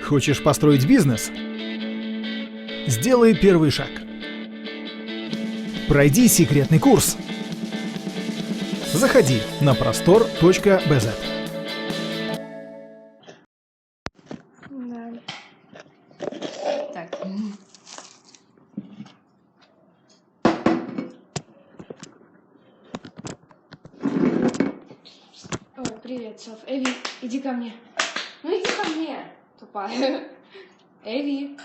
Хочешь построить бизнес? Сделай первый шаг. Пройди секретный курс. Заходи на prostor.bz. Да. Так. Ой, привет, Соф. Эви, иди ко мне. Ну иди ко мне, тупая. Эви.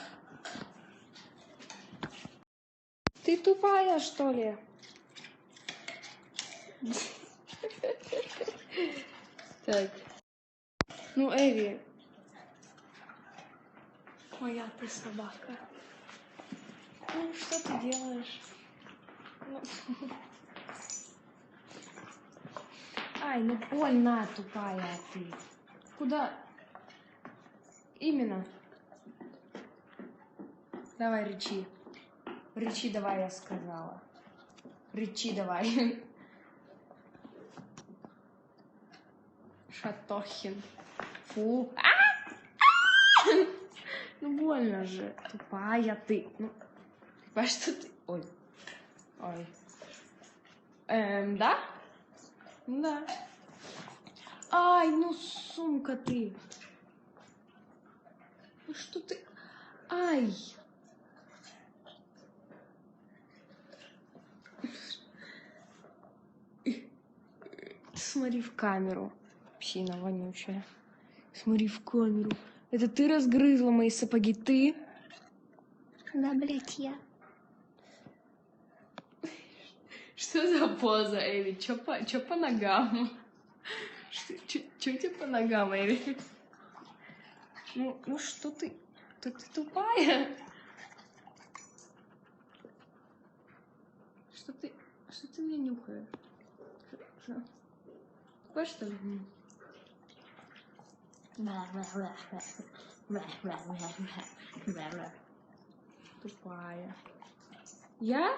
Ты тупая, что ли? Так. Ну, Эви. Моя ты собака. Ну, что ты делаешь? Ну. Ай, ну больно, тупая ты. Куда? Именно. Давай, рычи. Рычи давай, я сказала. Рычи давай. Шатохин. Фу. Ну больно же. Тупая ты. Ну, тупая, что ты? Ой. Ой. Да? Да. Ай, ну сумка ты. Ну что ты? Ай. Смотри в камеру. Псина вонючая. Смотри в камеру. Это ты разгрызла мои сапоги? Ты? Да, блядь, я. Что за поза, Эви? Чё по ногам? Чё у тебя по ногам, Эви? Ну что ты? Ты тупая? Что ты меня нюхаешь? Что? Тупая, что ли? Тупая. Я?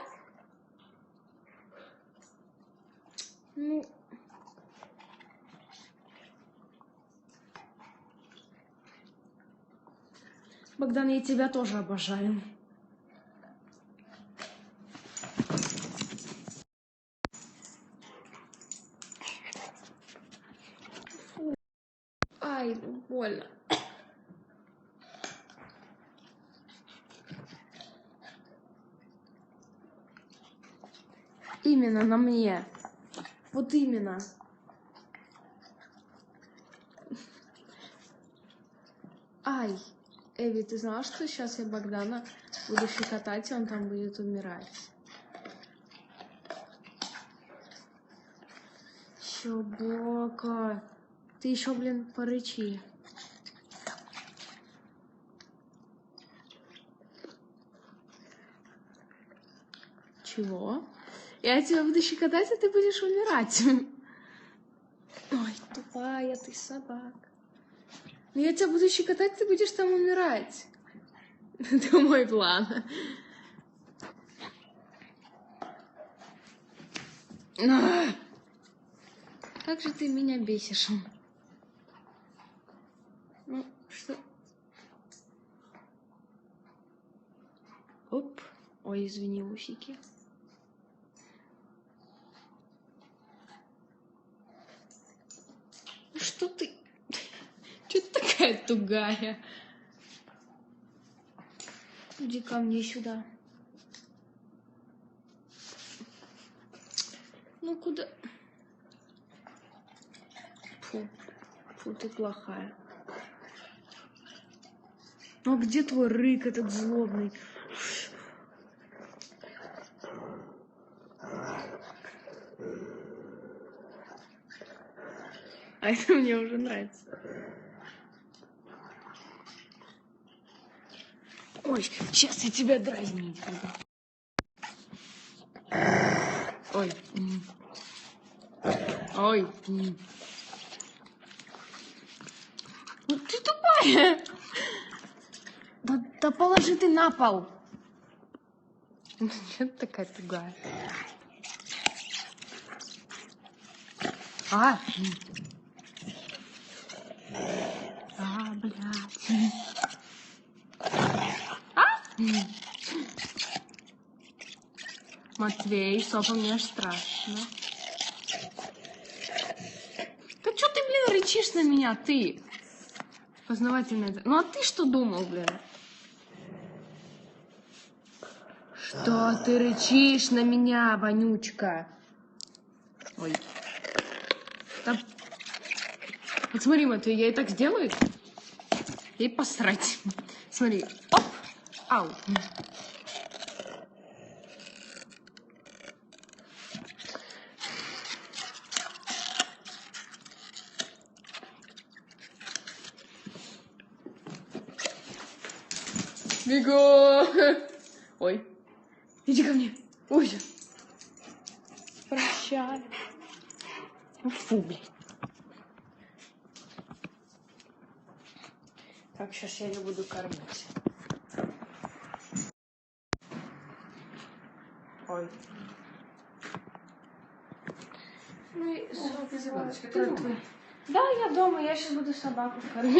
Ну... Богдан, я тебя тоже обожаю. Фу. Ай, больно. Именно на мне. Вот именно. Ай, Эви, ты знала, что сейчас я Богдана буду щекотать, и он там будет умирать? Собака. Ты еще, блин, порычи. Чего? Я тебя буду щекотать, а ты будешь умирать. Ой, тупая ты собака. Но я тебя буду щекотать, ты будешь там умирать. Это мой план. Как же ты меня бесишь. Ну, что? Оп. Ой, извини, усики. Ну что ты? Чё ты такая тугая? Иди ко мне сюда. Ну куда? Фу, фу, ты плохая. Ну а где твой рык этот злобный? А это мне уже нравится. Ой, сейчас я тебя дразнить буду. Ой. Ой. Ну ты тупая. Да положи ты на пол. Что ты такая тугая? Матвей, Софа, мне аж страшно. Да что ты, блин, рычишь на меня, ты? Познавательно это. Ну а ты что думал, блин? Что ты рычишь на меня, вонючка? Ой. Да... Вот смотри, Матвей, я и так сделаю. Ей посрать. Смотри. Оп. Ау. Бегу. Ой. Иди ко мне. Ой. Прощай. Фу, блядь. Так, сейчас я ее буду кормить. Ой. Ну и... Да, я дома, я сейчас буду собаку кормить.